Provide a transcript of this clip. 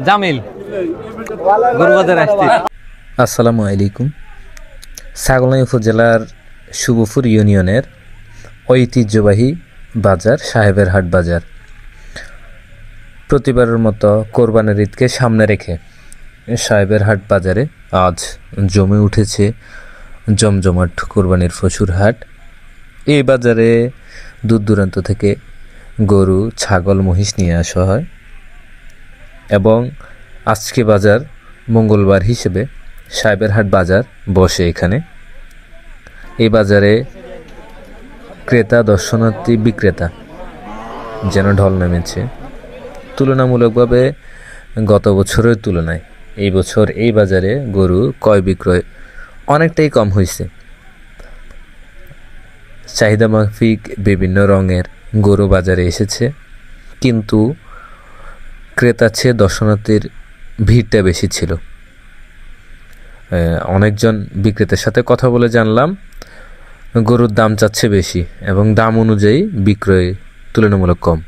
জামিল গরুবাজার আসছে। আসসালামু আলাইকুম। ছাগলনাইয়া উপজেলার শুভপুর ইউনিয়নের ঐতিহ্যবাহী বাজার সাহেবের হাট বাজার। প্রতিবারের মতো কোরবানির ঈদকে সামনে রেখে সাহেবের হাট বাজারে আজ জমে উঠেছে জমজমাট কোরবানির পশুর হাট। এই বাজারে দূর দূরান্ত থেকে গরু, ছাগল, মহিষ নিয়ে আসা হয় এবং আজকে বাজার মঙ্গলবার হিসেবে সাহেবের হাট বাজার বসে এখানে। এই বাজারে ক্রেতা, দর্শনার্থী, বিক্রেতা যেন ঢল নেমেছে। তুলনামূলকভাবে গত বছরের তুলনায় এই বছর এই বাজারে গরু ক্রয় বিক্রয় অনেকটাই কম হয়েছে। চাহিদা মাফিক বিভিন্ন রঙের গরু বাজারে এসেছে, কিন্তু ক্রেতার চেয়ে দর্শনার্থীর ভিড়টা বেশি ছিল। অনেকজন বিক্রেতার সাথে কথা বলে জানলাম গরুর দাম চাচ্ছে বেশি এবং দাম অনুযায়ী বিক্রয় তুলনামূলক কম।